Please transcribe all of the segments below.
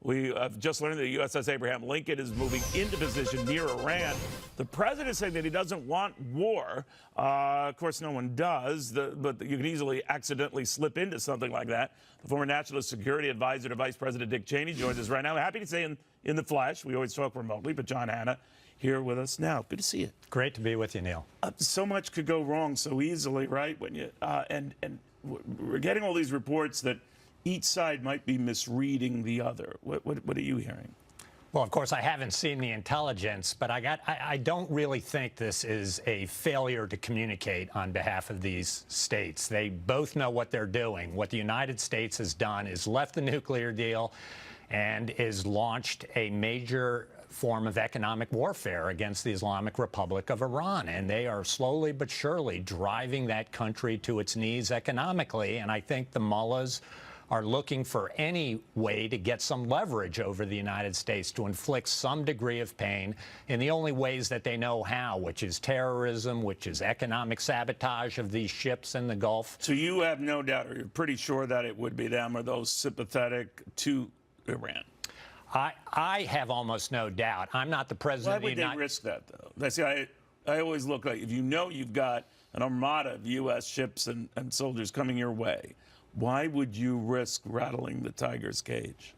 We have just learned that the USS Abraham Lincoln is moving into position near Iran. The president is saying that he doesn't want war. Of course, no one does, but you can easily accidentally slip into something like that. The former National Security Advisor to Vice President Dick Cheney joins us right now. Happy to say in the flesh. We always talk remotely, but John Hanna here with us now. Good to see you. Great to be with you, Neil. So much could go wrong so easily, right? When you and we're getting all these reports that each side might be misreading the other. What are you hearing? Well, of course, I haven't seen the intelligence, but I don't really think this is a failure to communicate on behalf of these states. They both know what they're doing. What the United States has done is left the nuclear deal and is launched a major form of economic warfare against the Islamic Republic of Iran. And they are slowly but surely driving that country to its knees economically. And I think the mullahs are looking for any way to get some leverage over the United States to inflict some degree of pain in the only ways that they know how, which is terrorism, which is economic sabotage of these ships in the Gulf. So you have no doubt, or you're pretty sure that it would be them or those sympathetic to Iran? I have almost no doubt. I'm not the president of the United States. Why would they risk that, though? See, I always look like, if you know you've got an armada of U.S. ships and soldiers coming your way, why would you risk rattling the tiger's cage?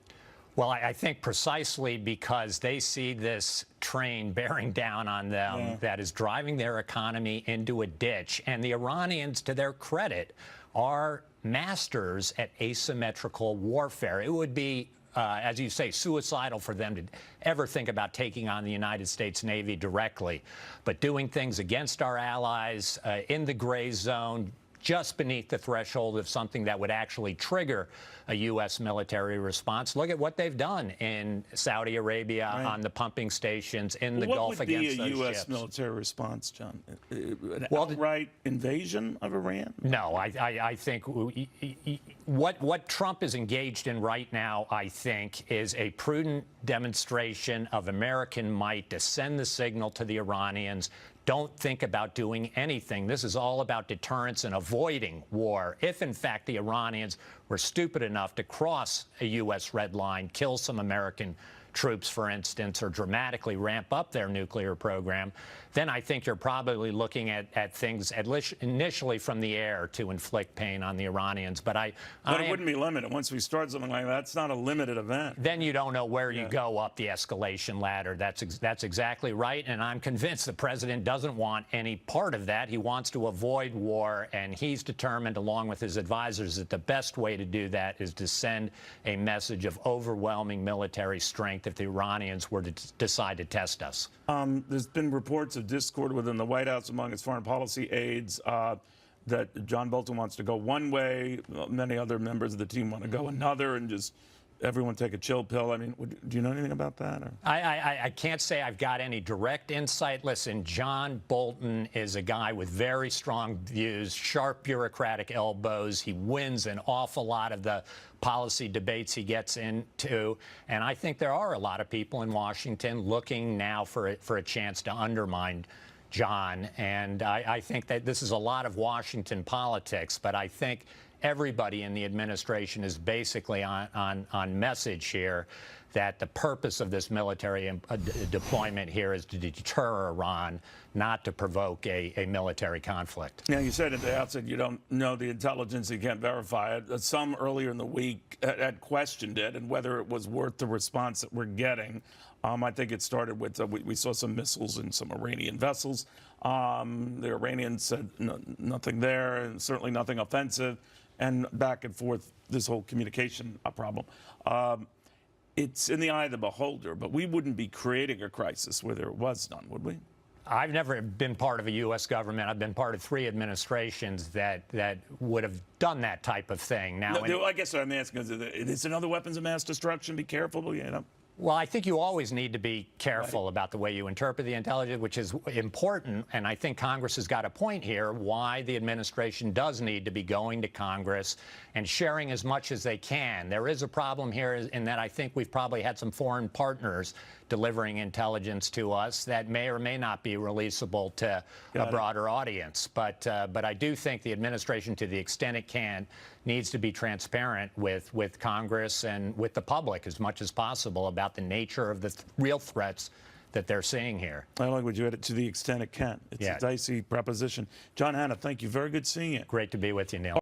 Well, I think precisely because they see this train bearing down on them that is driving their economy into a ditch. And the Iranians, to their credit, are masters at asymmetrical warfare. It would be, as you say, suicidal for them to ever think about taking on the United States Navy directly. But doing things against our allies in the gray zone, just beneath the threshold of something that would actually trigger a U.S. military response. Look at what they've done in Saudi Arabia on the pumping stations in the Gulf against those ships. What would be a U.S. military response, John? An outright invasion of Iran? No, I think what Trump is engaged in right now, I think, is a prudent demonstration of American might to send the signal to the Iranians. Don't think about doing anything. This is all about deterrence and avoiding war. If, in fact, the Iranians were stupid enough to cross a U.S. red line, kill some American troops, for instance, or dramatically ramp up their nuclear program, then I think you're probably looking at things initially from the air to inflict pain on the Iranians. But it wouldn't be limited. Once we start something like that, it's not a limited event. Then you don't know where you go up the escalation ladder. That's exactly right. And I'm convinced the president doesn't want any part of that. He wants to avoid war, and he's determined, along with his advisors, that the best way to do that is to send a message of overwhelming military strength if the Iranians were to decide to test us. There's been reports of discord within the White House among its foreign policy aides that John Bolton wants to go one way, many other members of the team want to go another, and just everyone take a chill pill. I mean, do you know anything about that? Or? I can't say I've got any direct insight. Listen, John Bolton is a guy with very strong views, sharp bureaucratic elbows. He wins an awful lot of the policy debates he gets into. And I think there are a lot of people in Washington looking now for a chance to undermine John. And I think that this is a lot of Washington politics, but I think everybody in the administration is basically on message here that the purpose of this military deployment here is to deter Iran, not to provoke a military conflict. Now, you said at the outset you don't know the intelligence, you can't verify it. Some earlier in the week had questioned it and whether it was worth the response that we're getting. I think it started with we saw some missiles in some Iranian vessels. The Iranians said nothing there, and certainly nothing offensive, and back and forth, this whole communication problem. It's in the eye of the beholder, but we wouldn't be creating a crisis where there was none, would we? I've never been part of a U.S. government. I've been part of 3 administrations that would have done that type of thing. Now, I guess what I'm asking is, it's another weapons of mass destruction. Be careful, you know. Well, I think you always need to be careful about the way you interpret the intelligence, which is important. And I think Congress has got a point here why the administration does need to be going to Congress and sharing as much as they can. There is a problem here in that I think we've probably had some foreign partners delivering intelligence to us that may or may not be releasable to a broader audience. But I do think the administration, to the extent it can, needs to be transparent with Congress and with the public as much as possible about the nature of the real threats that they're seeing here. I like what you added, to the extent it can. It's a dicey proposition. John Hanna, thank you. Very good seeing you. Great to be with you, Neil.